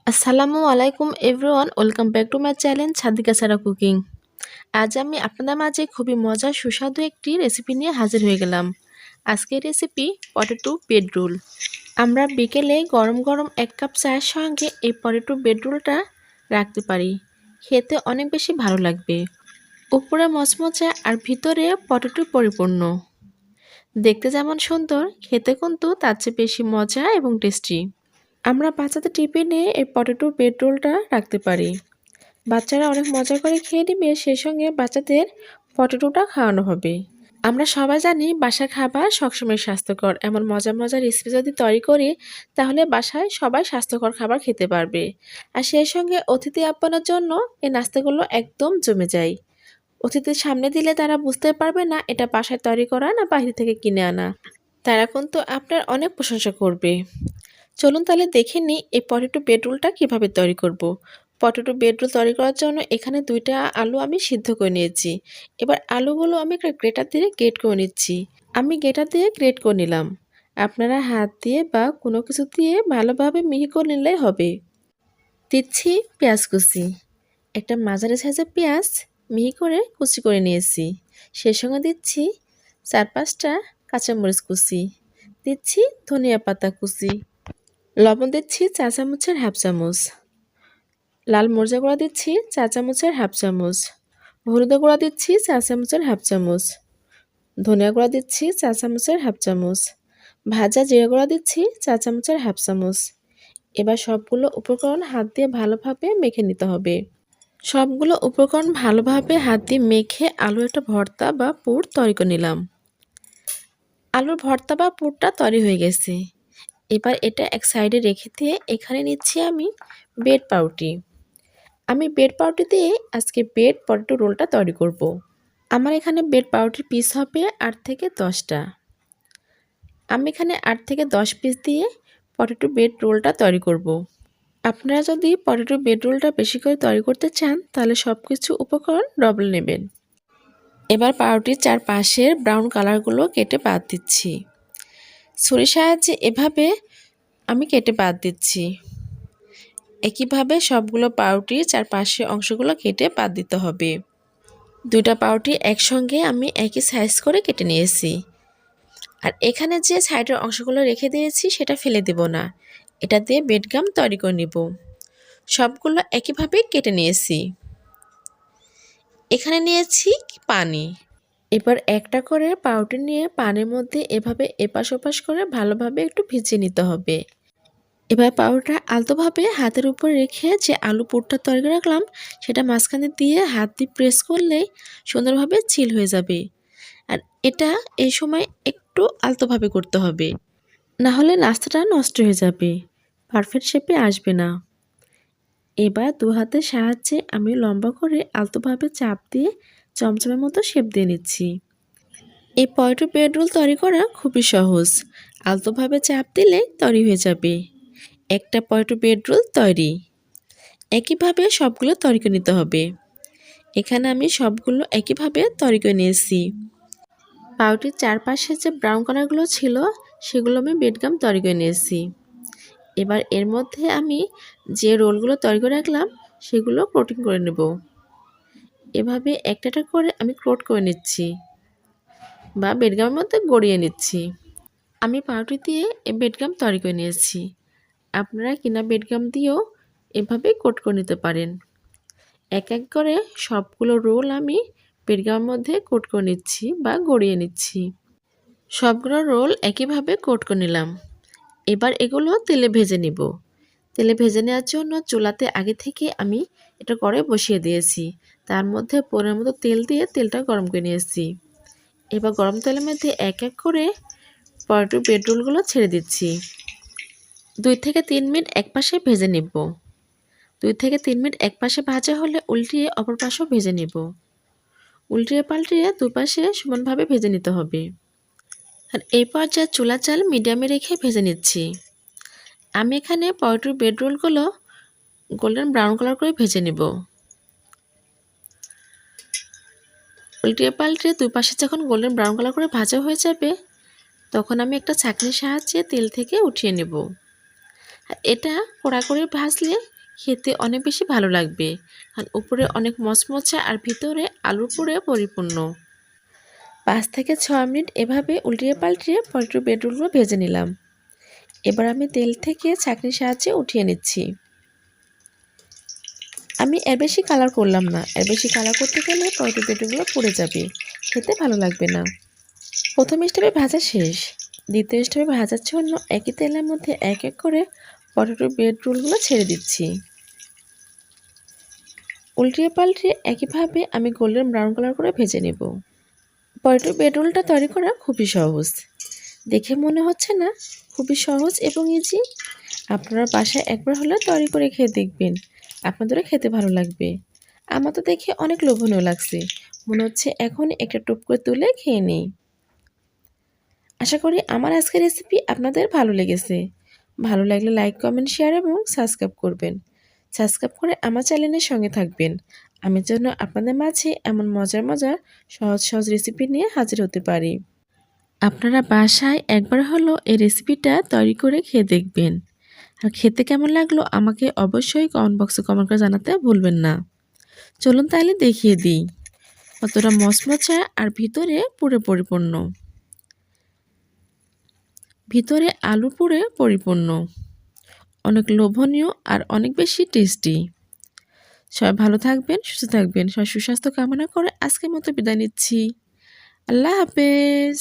আসসালামু আলাইকুম everyone, welcome back to my channel Sadika Sara cooking. আজ আমি আপনাদের মাঝে খুবই মজার সুস্বাদু একটি রেসিপি নিয়ে হাজির হয়ে গেলাম। আজকের রেসিপি পটেটো বেড রোল। আমরা বিকেলে গরম গরম 1 কাপ চায়ের সঙ্গে এই পটেটো বেড রোলটা রাখতে পারি। খেতে অনেক বেশি ভালো লাগবে। উপরে মচমচে আর ভিতরে পটেটো পরিপূর্ণ। দেখতে যেমন সুন্দর, খেতে কিন্তু তার চেয়ে বেশি মজা এবং টেস্টি। আমরা বাচ্চাদের টিফিনে এই পটেটো বেড রোলটা রাখতে পারি। বাচ্চারা অনেক মজা করে খেয়ে নেবে, সেই সঙ্গে বাচ্চাদের পটেটোটা খাওয়ানো হবে। আমরা সবাই জানি বাসার খাবার সবসময় স্বাস্থ্যকর। এমন মজার মজার রেসিপি যদি তৈরি করি তাহলে বাসায় সবাই স্বাস্থ্যকর খাবার খেতে পারবে। আর সেই সঙ্গে অতিথি আপ্যায়নের জন্য এই নাস্তাগুলো একদম জমে যায়। অতিথির সামনে দিলে তারা বুঝতে পারবে না এটা বাসায় তৈরি করা না বাইরে থেকে কিনে আনা। তারা কিন্তু আপনার অনেক প্রশংসা করবে। চলুন তাহলে দেখে নিই এই পটেটো বেড রোলটা কীভাবে তৈরি করব। পটেটো বেড রোল তৈরি করার জন্য এখানে 2টা আলু আমি সিদ্ধ করে নিয়েছি। এবার আলুগুলো আমি একটা গ্রেটার দিয়ে গ্রেট করে নিচ্ছি। আমি গ্রেটার দিয়ে গ্রেট করে নিলাম। আপনারা হাত দিয়ে বা কোনো কিছু দিয়ে ভালোভাবে মিহি করে নিলেই হবে। দিচ্ছি পেঁয়াজ কুচি। একটা মাঝারি সাইজের পেঁয়াজ মিহি করে কুচি করে নিয়েছি। সেই সঙ্গে দিচ্ছি 4-5টা কাঁচামরিচ কুচি। দিচ্ছি ধনিয়া পাতা কুচি। লবণ দিচ্ছি 4 চামচের হাফ চামচ। লাল মরিচের গুঁড়া দিচ্ছি 4 চামচের হাফ চামচ। হলুদের গুঁড়া দিচ্ছি 4 চামচের হাফ চামচ। ধনিয়া গুঁড়া দিচ্ছি 4 চামচের হাফ চামচ। ভাজা জিরা গুঁড়া দিচ্ছি 4 চামচের হাফ চামচ। এবার সবগুলো উপকরণ হাত দিয়ে ভালোভাবে মেখে নিতে হবে। সবগুলো উপকরণ ভালোভাবে হাত দিয়ে মেখে আলু একটা ভর্তা বা পুর তৈরি করে নিলাম। আলুর ভর্তা বা পুরটা তৈরি হয়ে গেছে। এবার এটা এক সাইডে রেখে দিয়ে এখানে নিচ্ছি আমি ব্রেড পাউরুটি। আমি ব্রেড পাউরুটি দিয়ে আজকে ব্রেড পটেটো রোলটা তৈরি করব। আমার এখানে ব্রেড পাউরুটির পিস হবে 8 থেকে 10টা। আমি এখানে 8 থেকে 10 পিস দিয়ে পটেটো ব্রেড রোলটা তৈরি করব। আপনারা যদি পটেটো ব্রেড রোলটা বেশি করে তৈরি করতে চান তাহলে সব কিছু উপকরণ ডবল নেবেন। এবার পাউরুটির চারপাশের ব্রাউন কালারগুলো কেটে বাদ দিচ্ছি। ছুরির সাহায্যে এভাবে আমি কেটে বাদ দিচ্ছি। একইভাবে সবগুলো পাউরুটির চারপাশের অংশগুলো কেটে বাদ দিতে হবে। 2টা পাউরুটি একসঙ্গে আমি একই সাইজ করে কেটে নিয়েছি। আর এখানে যে সাইডের অংশগুলো রেখে দিয়েছি সেটা ফেলে দেব না। এটা দিয়ে বেডগাম তৈরি করে নিব। সবগুলো একইভাবে কেটে নিয়েছি। এখানে নিয়েছি পানি। এবার একটা করে পাউরুটি নিয়ে পানির মধ্যে এভাবে এপাশ ওপাশ করে ভালোভাবে একটু ভিজিয়ে নিতে হবে। এবার পাউরুটিটা আলতোভাবে হাতের উপর রেখে যে আলু পুরটা তৈরি করে রাখলাম সেটা মাঝখানে দিয়ে হাত দিয়ে প্রেস করলেই সুন্দরভাবে চিল হয়ে যাবে। আর এটা এই সময় একটু আলতোভাবে করতে হবে, না হলে নাস্তাটা নষ্ট হয়ে যাবে, পারফেক্ট শেপে আসবে না। এবার 2 হাতের সাহায্যে আমি লম্বা করে আলতোভাবে চাপ দিয়ে চমচমের মতো শেপ দিয়ে নিচ্ছি। এই পটেটো ব্রেড রোল তৈরি করা খুবই সহজ। আলতোভাবে চাপ দিলে তৈরি হয়ে যাবে একটা পটেটো ব্রেড রোল তৈরি। একইভাবে সবগুলো তৈরি করে নিতে হবে। এখানে আমি সবগুলো একইভাবে তৈরি করে নিয়েছি। পাউরুটির চারপাশে যে ব্রাউন কালারগুলো ছিল সেগুলো আমি বেডগাম তৈরি করে নিয়েছি। এবার এর মধ্যে আমি যে রোলগুলো তৈরি করে রাখলাম সেগুলো কোটিং করে নেব। এভাবে একটা একটা করে আমি কোট করে নিচ্ছি বা বেডগামের মধ্যে গড়িয়ে নিচ্ছি। আমি পাউরুটি দিয়ে এই বেডগাম তৈরি করে নিয়েছি। আপনারা কিনা বেডগাম দিয়েও এভাবে কোট করে নিতে পারেন। এক এক করে সবগুলো রোল আমি বেডগামের মধ্যে কোট করে নিচ্ছি বা গড়িয়ে নিচ্ছি। সবগুলো রোল একইভাবে কোট করে নিলাম। এবার এগুলো তেলে ভেজে নিব। তেলে ভেজে নেওয়ার জন্য চুলাতে আগে থেকে আমি এটা কড়াই বসিয়ে দিয়েছি। তার মধ্যে পরিমাণ মতো তেল দিয়ে তেলটা গরম করে নিয়েছি। এবার গরম তেলের মধ্যে এক এক করে পটেটো ব্রেড রোলগুলো ছেড়ে দিচ্ছি। 2 থেকে 3 মিনিট এক পাশে ভেজে নেব। 2 থেকে 3 মিনিট এক পাশে ভাজা হলে উল্টিয়ে অপর পাশেও ভেজে নেব। উল্টিয়ে পাল্টিয়ে দুপাশে সমানভাবে ভেজে নিতে হবে। আর এই পর্যায়ে চুলার জাল মিডিয়ামে রেখে ভেজে নিচ্ছি। আমি এখানে পটেটো ব্রেড রোলগুলো গোল্ডেন ব্রাউন কালার করে ভেজে নেব। উল্টিয়ে পাল্টিয়ে দুই পাশে যখন গোল্ডেন ব্রাউন কালার করে ভাজা হয়ে যাবে তখন আমি একটা ছাঁকনির সাহায্যে তেল থেকে উঠিয়ে নেব। আর এটা কড়া করে ভাজলে খেতে অনেক বেশি ভালো লাগবে, কারণ উপরে অনেক মচমচে আর ভিতরে আলুর পুরে পরিপূর্ণ। 5 থেকে 6 মিনিট এভাবে উল্টিয়ে পাল্টিয়ে পটেটো বেডরোলগুলো ভেজে নিলাম। এবার আমি তেল থেকে ছাঁকনির সাহায্যে উঠিয়ে নিচ্ছি। আমি এর বেশি কালার করলাম না, এর বেশি কালার করতে গেলে পটেটো বেডরোলগুলো পুড়ে যাবে, খেতে ভালো লাগবে না। প্রথম স্টেপে ভাজা শেষ। দ্বিতীয় স্টেপে ভাজার জন্য একই তেলের মধ্যে এক এক করে পটেটো ব্রেড রোলগুলো ছেড়ে দিচ্ছি। উল্টিয়ে পাল্টিয়ে একইভাবে আমি গোল্ডেন ব্রাউন কালার করে ভেজে নেব। পটেটো ব্রেড রোলটা তৈরি করা খুবই সহজ, দেখে মনে হচ্ছে না? খুবই সহজ এবং ইজি। আপনারা বাসায় একবার হলে তৈরি করে খেয়ে দেখবেন, আপনাদেরও খেতে ভালো লাগবে। আমার তো দেখে অনেক লোভনীয় লাগছে, মনে হচ্ছে এখন একটা টুপ করে তুলে খেয়ে নিই। আশা করি আমার আজকের রেসিপি আপনাদের ভালো লেগেছে। ভালো লাগলে লাইক, কমেন্ট, শেয়ার এবং সাবস্ক্রাইব করবেন। সাবস্ক্রাইব করে আমার চ্যানেলের সঙ্গে থাকবেন। আমি যেন আপনাদের মাঝে এমন মজার মজার সহজ সহজ রেসিপি নিয়ে হাজির হতে পারি। আপনারা বাসায় একবার হলো এই রেসিপিটা তৈরি করে খেয়ে দেখবেন। আর খেতে কেমন লাগলো আমাকে অবশ্যই কমেন্ট বক্সে কমেন্ট করে জানাতে ভুলবেন না। চলুন তাহলে দেখিয়ে দিই কতটা মচমচা আর ভিতরে পুরো পরিপূর্ণ। ভিতরে আলু পুরে পরিপূর্ণ, অনেক লোভনীয় আর অনেক বেশি টেস্টি। সবাই ভালো থাকবেন, সুস্থ থাকবেন। সবাই সুস্বাস্থ্য কামনা করে আজকের মতো বিদায় নিচ্ছি। আল্লাহ হাফেজ।